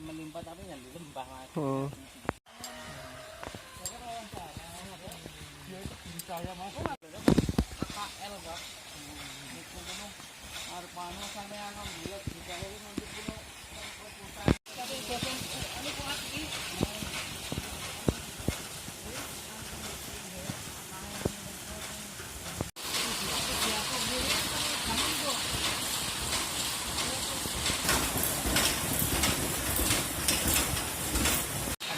melimpah tapi yang di lembah mas. Oh. Saya mas. KL kok. Itu gunung Arpano sampai anak lihat di bawah itu nanti gunung. Tapi bosan ini kuat ini.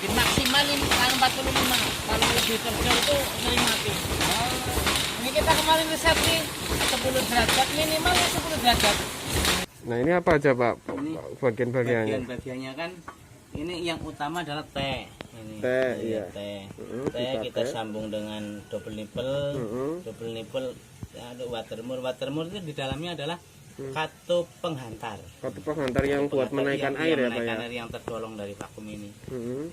Maksimal ini kan 45, kalau lebih terjauh itu sering mati. Ini kita kemarin riset nih 10 derajat, minimal 10 derajat. Nah ini apa aja Pak? Ini Bagian-bagiannya? Bagian-bagiannya kan ini yang utama adalah teh. Ini, Teh, iya. Teh. Teh Kita sambung dengan double nipple. Double nipple ada watermur. Watermur itu di dalamnya adalah katup penghantar. Katup penghantar yang buat menaikkan air ya Pak ya? Menaikkan air yang tergolong dari vakum ini.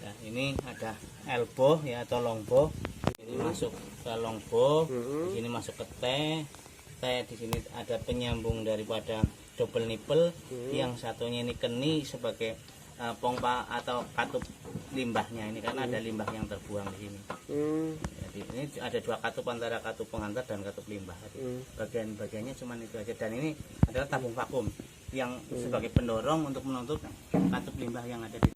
Nah, ini ada elbow ya atau longbow. Ini masuk ke longbow. Di sini masuk ke teh. Teh di sini ada penyambung daripada double nipple. Yang satunya ini keni sebagai pompa atau katup limbahnya ini karena ada limbah yang terbuang di sini. Jadi ini ada dua katup antara katup penghantar dan katup limbah. Bagian-bagiannya cuma itu aja, dan ini adalah tabung vakum yang sebagai pendorong untuk menutup katup limbah yang ada di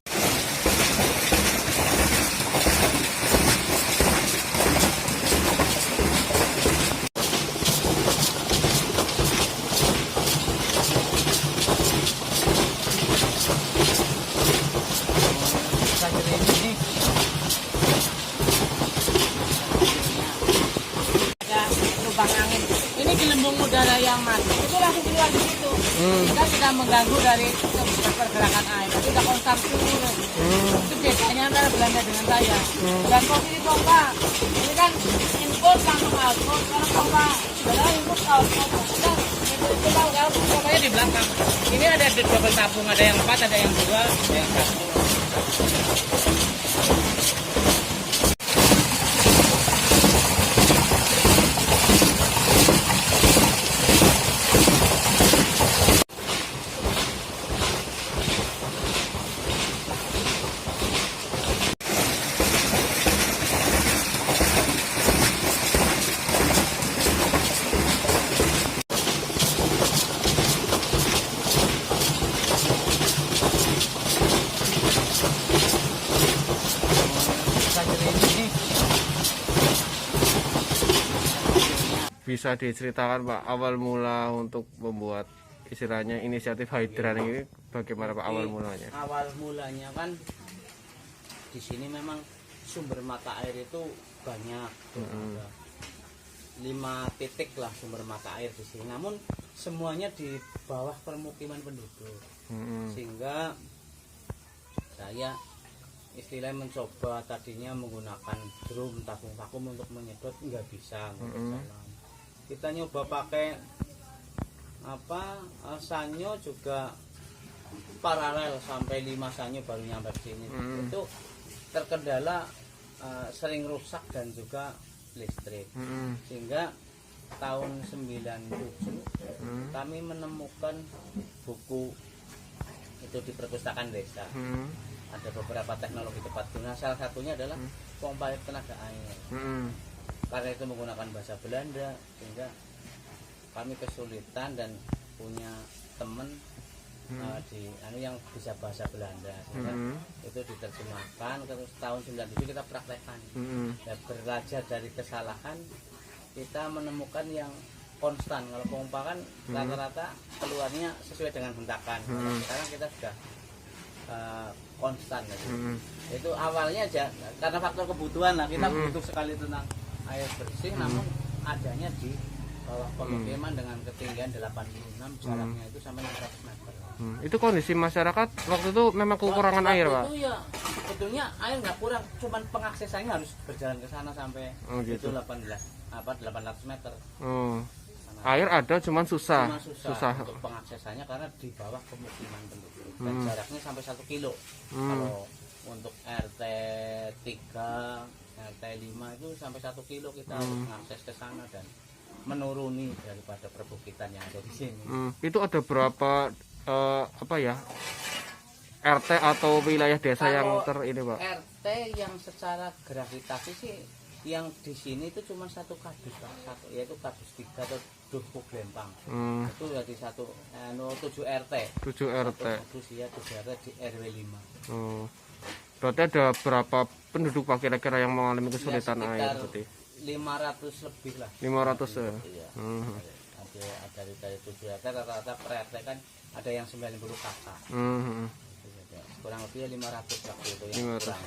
lubang angin. Ini gelembung udara yang masuk itu langsung keluar di situ. Kita tidak mengganggu dari pergerakan air. Tapi kita konstan turun. Itu bedanya antara Belanda dengan saya. Dan posisi pompa ini kan input langsung output. Kalau pompa adalah input output. Itu kalau pompanya di belakang. Ini ada double tabung, ada yang 4, ada yang 2, ada yang 1. Bisa diceritakan Pak awal mula untuk membuat istilahnya inisiatif hidran ini bagaimana Pak awal mulanya? Awal mulanya kan di sini memang sumber mata air itu banyak. Ada 5 titik lah sumber mata air di sini. Namun semuanya di bawah permukiman penduduk. Sehingga saya istilahnya mencoba tadinya menggunakan drum tabung vakum untuk menyedot, nggak bisa. Kita nyoba pakai sanyo juga paralel sampai 5 sanyo baru nyampe sini. Itu terkendala sering rusak dan juga listrik. Sehingga tahun 97 kami menemukan buku itu di perpustakaan desa. Ada beberapa teknologi tepat guna, salah satunya adalah pompa air tenaga air. Karena itu menggunakan bahasa Belanda, sehingga kami kesulitan dan punya teman yang bisa bahasa Belanda, sehingga itu diterjemahkan. Terus tahun 97 kita praktekkan. Dan belajar dari kesalahan, kita menemukan yang konstan. Kalau pompa kan rata-rata keluarnya sesuai dengan hentakan. Sekarang kita sudah konstan. Itu awalnya aja karena faktor kebutuhan lah, kita butuh sekali tentang air bersih, namun adanya di bawah pemukiman dengan ketinggian 86, jaraknya itu sampai 600 meter. Itu kondisi masyarakat waktu itu memang kekurangan air Pak? Itu ya sebetulnya air nggak kurang, cuman pengaksesannya harus berjalan ke sana sampai itu 800 meter. Air ada cuman susah untuk pengaksesannya karena di bawah pemukiman penduduk dan jaraknya sampai 1 kilo. Kalau untuk RT 3, RT 5 itu sampai 1 kilo kita harus mengakses ke sana dan menuruni daripada perbukitan yang ada di sini. Itu ada berapa RT atau wilayah desa yang Kalau ini Pak? RT yang secara gravitasi sih yang di sini itu cuma satu kadus Pak, satu yaitu kadus 3 atau Dukuh Glempang. Itu dari 7 RT. 7 RT. Usia 7 RT di RW 5. Oh. Berarti ada berapa penduduk Pak kira-kira yang mengalami kesulitan Ya, air berarti? 500 lebih lah. 500 ya. Iya. Ada dari 7 RT rata-rata per RT kan ada yang 90 kakak. Kurang lebih 500 waktu itu yang kurang.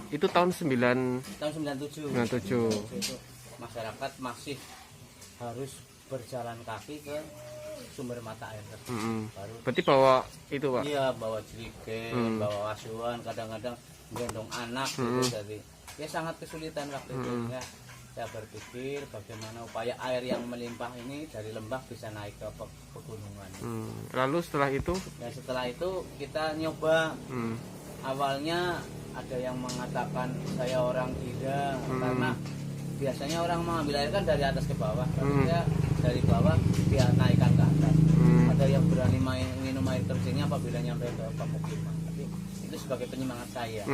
Itu tahun 9 Tahun 97. 97. Itu masyarakat masih harus berjalan kaki ke sumber mata air tersebut. Baru berarti bawa itu Pak? iya bawa jerigen, bawa asuhan, kadang-kadang gendong anak gitu. Jadi ya sangat kesulitan waktu itu ya. Saya berpikir bagaimana upaya air yang melimpah ini dari lembah bisa naik ke pegunungan. Lalu setelah itu? Dan setelah itu kita nyoba. Awalnya ada yang mengatakan saya orang gila karena biasanya orang mengambil air kan dari atas ke bawah, tapi saya dari bawah dia naikkan ke atas. Ada yang berani minum air terjunnya apabila nyampe ke pemukiman. Tapi itu sebagai penyemangat saya.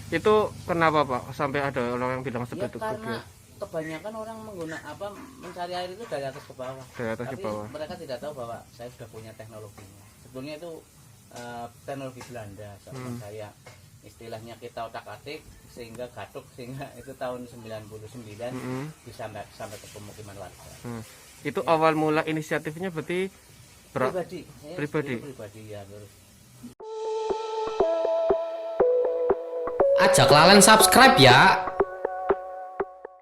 Itu kenapa Pak sampai ada orang yang bilang seperti itu? Karena kebanyakan orang mencari air itu dari atas ke bawah. Dari atas tapi ke bawah. Mereka tidak tahu bahwa saya sudah punya teknologinya. Sebetulnya itu teknologi Belanda sama saya. Istilahnya kita otak-atik sehingga gatuk, sehingga itu tahun 99 bisa sampai ke pemukiman warga. Itu awal mula inisiatifnya berarti Pribadi. pribadi Ya, terus. Ajak Lalen subscribe ya.